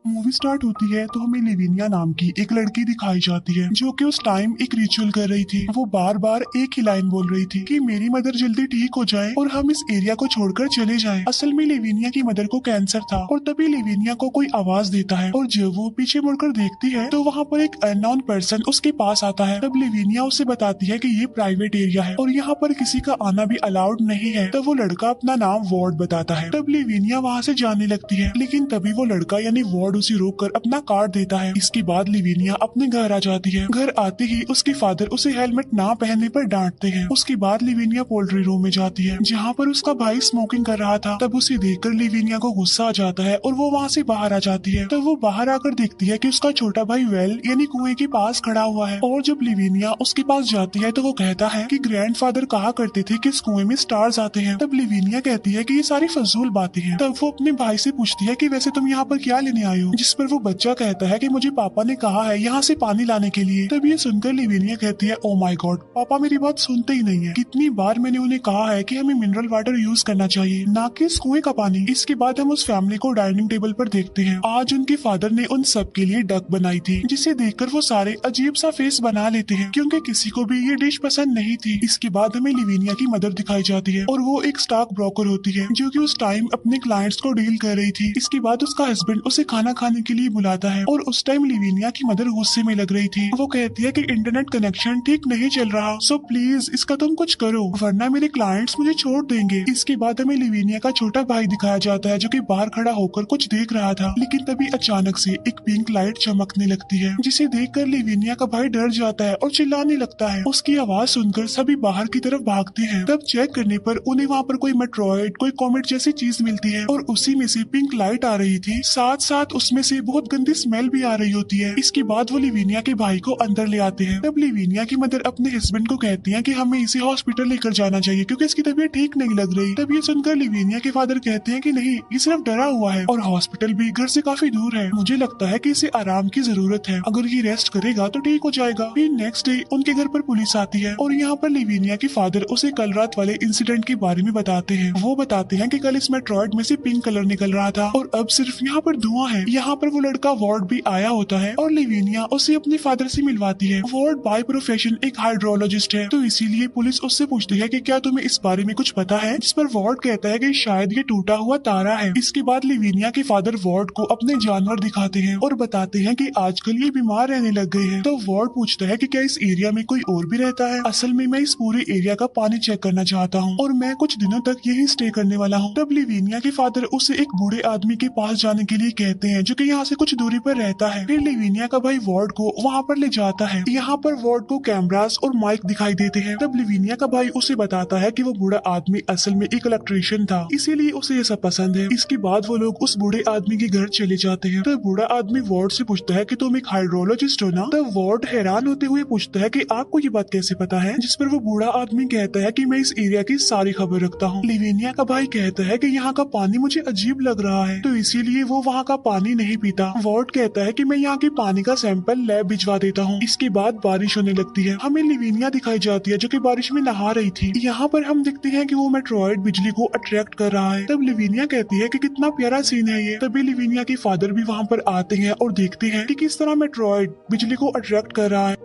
Movie start होती है तो हमें लिविनिया नाम की एक लड़की दिखाई जाती है जो कि उस टाइम एक रिचुअल कर रही थी। वो बार बार एक ही लाइन बोल रही थी कि मेरी मदर जल्दी ठीक हो जाए और हम इस एरिया को छोड़कर चले जाएं। असल में लिविनिया की मदर को कैंसर था और तभी लिविनिया को कोई आवाज देता है और जब वो पीछे मुड़कर देखती है तो वहाँ पर एक अननोन पर्सन उसके पास आता है। तब लिविनिया उसे बताती है कि ये प्राइवेट एरिया है और यहाँ पर किसी का आना भी अलाउड नहीं है। तब वो लड़का अपना नाम वार्ड बताता है। तब लिविनिया वहाँ से जाने लगती है, लेकिन तभी वो लड़का यानी वार्ड उसे रोककर अपना कार्ड देता है। इसके बाद लिविनिया अपने घर आ जाती है। घर आते ही उसके फादर उसे हेलमेट ना पहनने पर डांटते हैं। उसके बाद लिविनिया पोल्ट्री रूम में जाती है जहाँ पर उसका भाई स्मोकिंग कर रहा था। तब उसे देखकर लिविनिया को गुस्सा आ जाता है और वो वहाँ से बाहर आ जाती है। तब वो बाहर आकर देखती है कि उसका छोटा भाई वेल यानी कुएं के पास खड़ा हुआ है। और जब लिविनिया उसके पास जाती है तो वो कहता है कि ग्रैंडफादर कहा करते थे कि इस कुएं में स्टार्स आते हैं। तब लिविनिया कहती है कि ये सारी फजूल बातें हैं। तब वो अपने भाई से पूछती है कि वैसे तुम यहाँ पर क्या लेने आए हो, जिस पर वो बच्चा कहता है कि मुझे पापा ने कहा है यहाँ से पानी लाने के लिए। तब ये सुनकर लिविनिया कहती है, ओ माय गॉड, पापा मेरी बात सुनते ही नहीं है। कितनी बार मैंने उन्हें कहा है कि हमें मिनरल वाटर यूज करना चाहिए, ना कि इस कुएं का पानी। इसके बाद हम उस फैमिली को डाइनिंग टेबल पर देखते हैं। आज उनके फादर ने उन सब के लिए डक बनाई थी, जिसे देखकर वो सारे अजीब सा फेस बना लेते हैं क्योंकि किसी को भी ये डिश पसंद नहीं थी। इसके बाद हमें लिविनिया की मदर दिखाई जाती है और वो एक स्टॉक ब्रोकर होती है जो कि उस टाइम अपने क्लाइंट्स को डील कर रही थी। इसके बाद उसका हस्बैंड उसे खाना खाने के लिए बुलाता है और उस टाइम लिविनिया की मदर गुस्से में लग रही थी। वो कहती है कि इंटरनेट कनेक्शन ठीक नहीं चल रहा, सो प्लीज इसका तुम कुछ करो वरना मेरे क्लाइंट्स मुझे छोड़ देंगे। इसके बाद हमें लिविनिया का छोटा भाई दिखाया जाता है जो कि बाहर खड़ा होकर कुछ देख रहा था, लेकिन तभी अचानक से एक पिंक लाइट चमकने लगती है जिसे देखकर लिविनिया का भाई डर जाता है और चिल्लाने लगता है। उसकी आवाज सुनकर सभी बाहर की तरफ भागते हैं। तब चेक करने पर उन्हें वहाँ पर कोई मेट्रॉइड कोई कॉमेट जैसी चीज मिलती है और उसी में से पिंक लाइट आ रही थी, साथ साथ उसमें से बहुत गंदी स्मेल भी आ रही होती है। इसके बाद वो लिविनिया के भाई को अंदर ले आते हैं। तब लिविनिया की मदर अपने हस्बैंड को कहती है कि हमें इसे हॉस्पिटल लेकर जाना चाहिए क्योंकि इसकी तबीयत ठीक नहीं लग रही। तब ये सुनकर लिविनिया के फादर कहते हैं कि नहीं, ये सिर्फ डरा हुआ है और हॉस्पिटल भी घर से काफी दूर है। मुझे लगता है कि इसे आराम की जरूरत है, अगर ये रेस्ट करेगा तो ठीक हो जाएगा। फिर नेक्स्ट डे उनके घर पर पुलिस आती है और यहाँ पर लिविनिया के फादर उसे कल रात वाले इंसिडेंट के बारे में बताते हैं। वो बताते हैं कि कल इस मेट्रॉइड में से पिंक कलर निकल रहा था और अब सिर्फ यहाँ पर धुआं है। यहाँ पर वो लड़का वार्ड भी आया होता है और लिविनिया उसे अपने फादर से मिलवाती है। वार्ड बाय प्रोफेशन एक हाइड्रोलॉजिस्ट है, तो इसीलिए पुलिस उससे पूछती है कि क्या तुम्हें इस बारे में कुछ पता है, जिस पर वार्ड कहता है कि शायद ये टूटा हुआ तारा है। इसके बाद लिविनिया के फादर वार्ड को अपने जानवर दिखाते हैं और बताते हैं कि आजकल ये बीमार रहने लग गए हैं। तो वार्ड पूछता है कि क्या इस एरिया में कोई और भी रहता है। असल में मैं इस पूरे एरिया का पानी चेक करना चाहता हूँ और मैं कुछ दिनों तक यही स्टे करने वाला हूँ। तब लिविनिया के फादर उसे एक बूढ़े आदमी के पास जाने के लिए कहते हैं जो कि यहाँ से कुछ दूरी पर रहता है। फिर लिविनिया का भाई वार्ड को वहाँ पर ले जाता है। यहाँ पर वार्ड को कैमरास और माइक दिखाई देते हैं। तब लिविनिया का भाई उसे बताता है कि वो बूढ़ा आदमी असल में एक इलेक्ट्रिशियन था, इसीलिए उसे ये सब पसंद है। इसके बाद वो लोग उस बूढ़े आदमी के घर चले जाते हैं। तब बूढ़ा आदमी वार्ड से पूछता है कि तुम एक हाइड्रोलॉजिस्ट हो ना। तब वार्ड हैरान होते हुए पूछता है कि आपको ये बात कैसे पता है, जिस पर वो बूढ़ा आदमी कहता है कि मैं इस एरिया की सारी खबर रखता हूँ। लिविनिया का भाई कहता है कि यहाँ का पानी मुझे अजीब लग रहा है, तो इसीलिए वो वहाँ का पानी नहीं पीता। वार्ड कहता है कि मैं यहाँ के पानी का सैंपल लैब भिजवा देता हूँ। इसके बाद बारिश होने लगती है। हमें लिविनिया दिखाई जाती है जो कि बारिश में नहा रही थी। यहाँ पर हम देखते हैं कि वो मेट्रॉइड बिजली को अट्रैक्ट कर रहा है। तब लिविनिया कहती है कि कितना प्यारा सीन है ये। तभी लिविनिया के फादर भी वहाँ पर आते हैं और देखते हैं कि किस तरह मेट्रॉइड बिजली को अट्रैक्ट कर रहा है।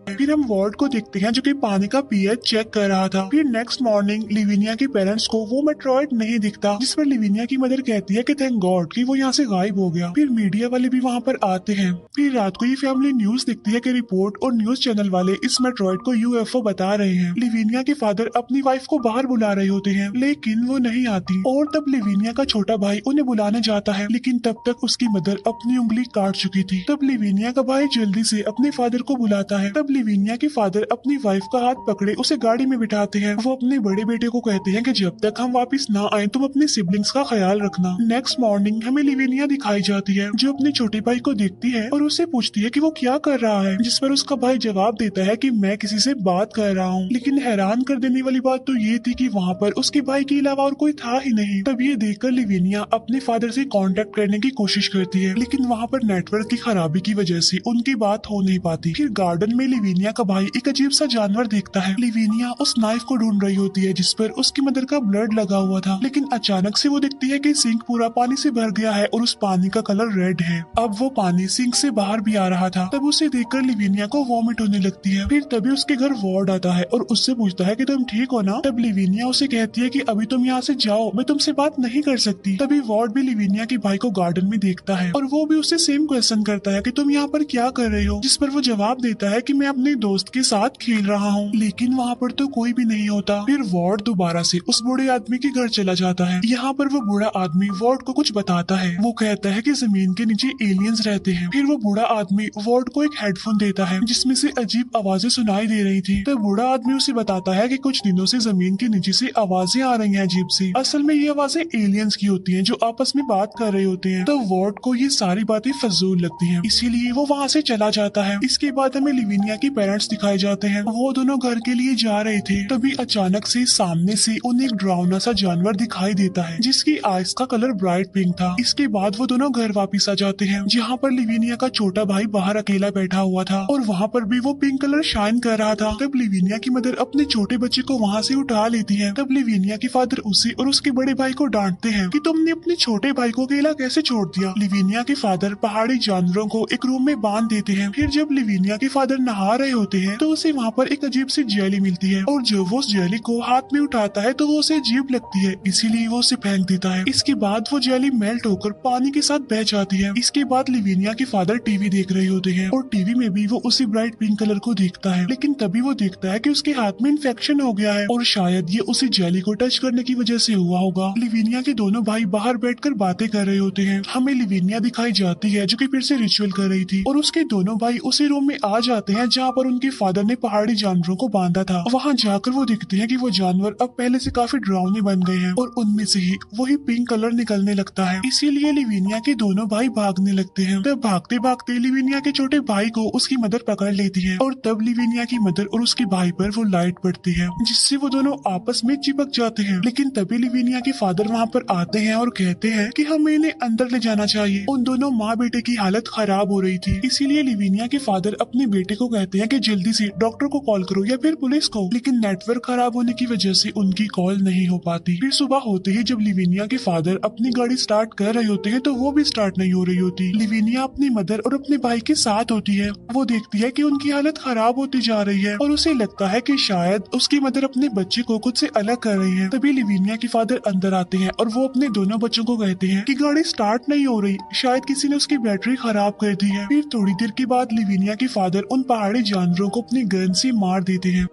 फिर हम वार्ड को देखते हैं जो कि पानी का पीएच चेक कर रहा था। फिर नेक्स्ट मॉर्निंग लिविनिया के पेरेंट्स को वो मेट्रॉइड नहीं दिखता, जिस पर लिविनिया की मदर कहती है कि थैंक गॉड कि वो यहाँ से गायब हो गया। फिर मीडिया वाले भी वहाँ पर आते हैं। फिर रात को ये फैमिली न्यूज देखती है कि रिपोर्ट और न्यूज चैनल वाले इस मेट्रॉइड को यूएफओ बता रहे हैं। लिविनिया के फादर अपनी वाइफ को बाहर बुला रहे होते हैं, लेकिन वो नहीं आती और तब लिविनिया का छोटा भाई उन्हें बुलाने जाता है, लेकिन तब तक उसकी मदर अपनी उंगली काट चुकी थी। तब लिविनिया का भाई जल्दी से अपने फादर को बुलाता है। तब लिविनिया के फादर अपनी वाइफ का हाथ पकड़े उसे गाड़ी में बिठाते हैं। वो अपने बड़े बेटे को कहते हैं कि जब तक हम वापस ना आए तुम अपने सिबलिंग्स का ख्याल रखना। नेक्स्ट मॉर्निंग हमें लिविनिया दिखाई जाती है जो अपने छोटे भाई को देखती है और उससे पूछती है कि वो क्या कर रहा है, जिस पर उसका भाई जवाब देता है कि मैं किसी से बात कर रहा हूँ। लेकिन हैरान कर देने वाली बात तो ये थी कि वहाँ पर उसके भाई के अलावा और कोई था ही नहीं। तब ये देखकर लिविनिया अपने फादर से कांटेक्ट करने की कोशिश करती है, लेकिन वहाँ पर नेटवर्क की खराबी की वजह से उनकी बात हो नहीं पाती। फिर गार्डन में लिविनिया लिविनिया का भाई एक अजीब सा जानवर देखता है। लिविनिया उस नाइफ को ढूंढ रही होती है जिस पर उसकी मदर का ब्लड लगा हुआ था, लेकिन अचानक से वो देखती है कि सिंक पूरा पानी से भर गया है और उस पानी का कलर रेड है। अब वो पानी सिंक से बाहर भी आ रहा था। तब उसे देखकर लिविनिया को वॉमिट होने लगती है। फिर तभी उसके घर वार्ड आता है और उससे पूछता है कि तुम ठीक हो ना। तब लिविनिया उसे कहती है कि अभी तुम यहाँ से जाओ, मैं तुमसे बात नहीं कर सकती। तभी वार्ड भी लिविनिया के भाई को गार्डन में देखता है और वो भी उससे सेम क्वेश्चन करता है कि तुम यहाँ पर क्या कर रहे हो, जिस पर वो जवाब देता है कि मैं अपने दोस्त के साथ खेल रहा हूँ। लेकिन वहाँ पर तो कोई भी नहीं होता। फिर वार्ड दोबारा से उस बूढ़े आदमी के घर चला जाता है। यहाँ पर वो बूढ़ा आदमी वार्ड को कुछ बताता है। वो कहता है कि जमीन के नीचे एलियंस रहते हैं। फिर वो बूढ़ा आदमी वार्ड को एक हेडफोन देता है जिसमें से अजीब आवाजें सुनाई दे रही थी। तब बूढ़ा आदमी उसे बताता है कि कुछ दिनों से जमीन के नीचे से आवाजें आ रही हैं अजीब सी। असल में ये आवाजें एलियंस की होती हैं जो आपस में बात कर रहे होते हैं। तब वार्ड को ये सारी बातें फजूल लगती हैं, इसीलिए वो वहाँ से चला जाता है। इसके बाद हमें लिविनिया के पेरेंट्स दिखाए जाते हैं। वो दोनों घर के लिए जा रहे थे, तभी अचानक से सामने से उन्हें एक डरावना सा जानवर दिखाई देता है जिसकी आइस का कलर ब्राइट पिंक था। इसके बाद वो दोनों घर वापस आ जाते हैं जहाँ पर लिविनिया का छोटा भाई बाहर अकेला बैठा हुआ था और वहाँ पर भी वो पिंक कलर शाइन कर रहा था। तब लिविनिया की मदर अपने छोटे बच्चे को वहाँ से उठा लेती है। तब लिविनिया के फादर उसे और उसके बड़े भाई को डांटते हैं कि तुमने अपने छोटे भाई को अकेला कैसे छोड़ दिया। लिविनिया के फादर पहाड़ी जानवरों को एक रूम में बांध देते हैं। फिर जब लिविनिया के फादर नहा रहे होते हैं तो उसे वहाँ पर एक अजीब सी जेली मिलती है और जब वो उस जेली को हाथ में उठाता है तो वो उसे अजीब लगती है, इसीलिए वो उसे फेंक देता है। इसके बाद वो जेली मेल्ट होकर पानी के साथ बह जाती है। इसके बाद लिविनिया के फादर टीवी देख रहे होते हैं और टीवी में भी वो उसी ब्राइट पिंक कलर को देखता है, लेकिन तभी वो देखता है कि उसके हाथ में इन्फेक्शन हो गया है और शायद ये उसी जेली को टच करने की वजह से हुआ होगा। लिविनिया के दोनों भाई बाहर बैठकर बातें कर रहे होते हैं। हमें लिविनिया दिखाई जाती है जो कि फिर से रिचुअल कर रही थी और उसके दोनों भाई उसी रूम में आ जाते हैं जहाँ पर उनके फादर ने पहाड़ी जानवरों को बांधा था। वहाँ जाकर वो देखते हैं कि वो जानवर अब पहले से काफी डरावने बन गए हैं और उनमें से ही वही पिंक कलर निकलने लगता है। इसीलिए लिविनिया के दोनों भाई भागने लगते हैं। तब भागते भागते लिविनिया के छोटे भाई को उसकी मदर पकड़ लेती है और तब लिविनिया की मदर और उसके भाई पर वो लाइट पड़ती है जिससे वो दोनों आपस में चिपक जाते हैं। लेकिन तभी लिविनिया के फादर वहाँ पर आते हैं और कहते हैं कि हमें इन्हें अंदर ले जाना चाहिए। उन दोनों माँ बेटे की हालत खराब हो रही थी, इसीलिए लिविनिया के फादर अपने बेटे को कहते हैं कि जल्दी से डॉक्टर को कॉल करो या फिर पुलिस को। लेकिन नेटवर्क खराब होने की वजह से उनकी कॉल नहीं हो पाती। फिर सुबह होते ही जब लिविनिया के फादर अपनी गाड़ी स्टार्ट कर रहे होते हैं तो वो भी स्टार्ट नहीं हो रही होती। लिविनिया अपनी मदर और अपने भाई के साथ होती है। वो देखती है कि उनकी हालत खराब होती जा रही है और उसे लगता है कि शायद उसकी मदर अपने बच्चे को खुद से अलग कर रही है। तभी लिविनिया के फादर अंदर आते हैं और वो अपने दोनों बच्चों को कहते हैं कि गाड़ी स्टार्ट नहीं हो रही, शायद किसी ने उसकी बैटरी खराब कर दी है। फिर थोड़ी देर के बाद लिविनिया के फादर उन पहाड़ी जानवरों को अपनी गन से मार देते हैं।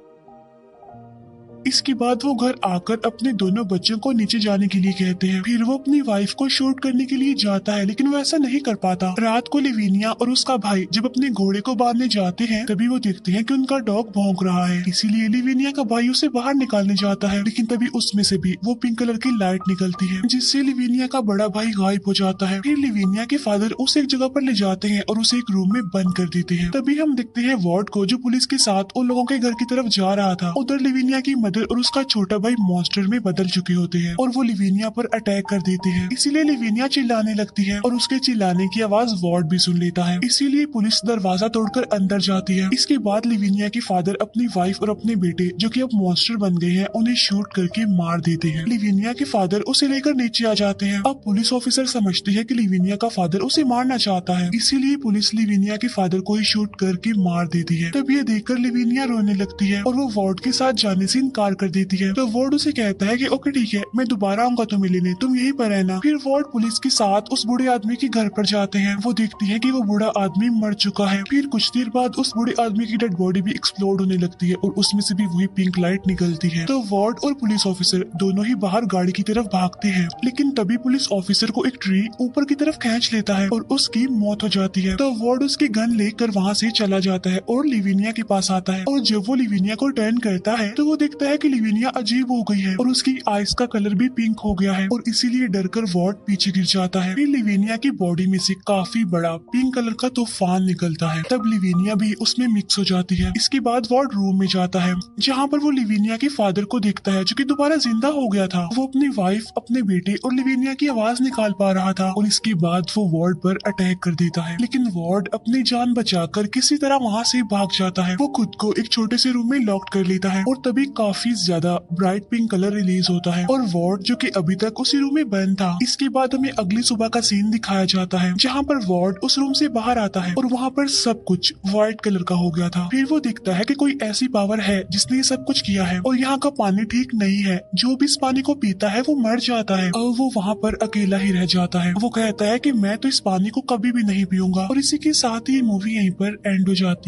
इसके बाद वो घर आकर अपने दोनों बच्चों को नीचे जाने के लिए कहते हैं। फिर वो अपनी वाइफ को शूट करने के लिए जाता है, लेकिन वो ऐसा नहीं कर पाता। रात को लिविनिया और उसका भाई जब अपने घोड़े को बांधने जाते हैं तभी वो देखते हैं कि उनका डॉग भौंक रहा है, इसीलिए लिविनिया का भाई उसे बाहर निकालने जाता है। लेकिन तभी उसमें से भी वो पिंक कलर की लाइट निकलती है जिससे लिविनिया का बड़ा भाई गायब हो जाता है। फिर लिविनिया के फादर उसे एक जगह पर ले जाते हैं और उसे एक रूम में बंद कर देते हैं। तभी हम देखते हैं वार्ड को जो पुलिस के साथ उन लोगों के घर की तरफ जा रहा था। उधर लिविनिया की मदर और उसका छोटा भाई मॉन्स्टर में बदल चुके होते हैं और वो लिविनिया पर अटैक कर देते हैं। इसीलिए लिविनिया चिल्लाने लगती है और उसके चिल्लाने की आवाज वार्ड भी सुन लेता है। इसीलिए पुलिस दरवाजा तोड़कर अंदर जाती है। इसके बाद लिविनिया के फादर अपनी वाइफ और अपने बेटे जो कि अब मॉन्स्टर बन गए हैं उन्हें शूट करके मार देते हैं। लिविनिया के फादर उसे लेकर नीचे आ जाते हैं। अब पुलिस ऑफिसर समझती है कि लिविनिया का फादर उसे मारना चाहता है, इसीलिए पुलिस लिविनिया के फादर को ही शूट करके मार देती है। तब ये देखकर लिविनिया रोने लगती है और वो वार्ड के साथ जाने से इनकार कर देती है। तो वार्ड उसे कहता है कि ओके ठीक है, मैं दोबारा आऊंगा तुम्हें लेने, तुम यहीं पर रहना। फिर वार्ड पुलिस के साथ उस बूढ़े आदमी के घर पर जाते हैं। वो देखती है कि वो बूढ़ा आदमी मर चुका है। फिर कुछ देर बाद उस बूढ़े आदमी की डेड बॉडी भी एक्सप्लोड होने लगती है और उसमें से भी वही पिंक लाइट निकलती है। तो वार्ड और पुलिस ऑफिसर दोनों ही बाहर गाड़ी की तरफ भागते हैं, लेकिन तभी पुलिस ऑफिसर को एक ट्री ऊपर की तरफ खींच लेता है और उसकी मौत हो जाती है। तो वार्ड उसकी गन लेकर वहाँ से चला जाता है और लिविनिया के पास आता है और जब वो लिविनिया को टर्न करता है तो वो देखता है है कि लिविनिया अजीब हो गई है और उसकी आइस का कलर भी पिंक हो गया है और इसीलिए डरकर वार्ड पीछे गिर जाता है। फिर लिविनिया की बॉडी में से काफी बड़ा पिंक कलर का तूफान निकलता है, तब लिविनिया भी उसमें मिक्स हो जाती है। इसके बाद वार्ड रूम में जाता है जहाँ पर वो लिविनिया के फादर को देखता है जो कि दोबारा जिंदा हो गया था। वो अपनी वाइफ, अपने बेटे और लिविनिया की आवाज निकाल पा रहा था और इसके बाद वो वार्ड पर अटैक कर देता है, लेकिन वार्ड अपनी जान बचाकर किसी तरह वहाँ से भाग जाता है। वो खुद को एक छोटे से रूम में लॉक कर लेता है और तभी काफी ज्यादा ब्राइट पिंक कलर रिलीज होता है और वार्ड जो कि अभी तक उसी रूम में बंद था। इसके बाद हमें अगली सुबह का सीन दिखाया जाता है जहाँ पर वार्ड उस रूम से बाहर आता है और वहाँ पर सब कुछ व्हाइट कलर का हो गया था। फिर वो देखता है कि कोई ऐसी पावर है जिसने ये सब कुछ किया है और यहाँ का पानी ठीक नहीं है, जो भी इस पानी को पीता है वो मर जाता है और वो वहाँ पर अकेला ही रह जाता है। वो कहता है कि मैं तो इस पानी को कभी भी नहीं पीऊंगा और इसी के साथ ही मूवी यहीं पर एंड हो जाती है।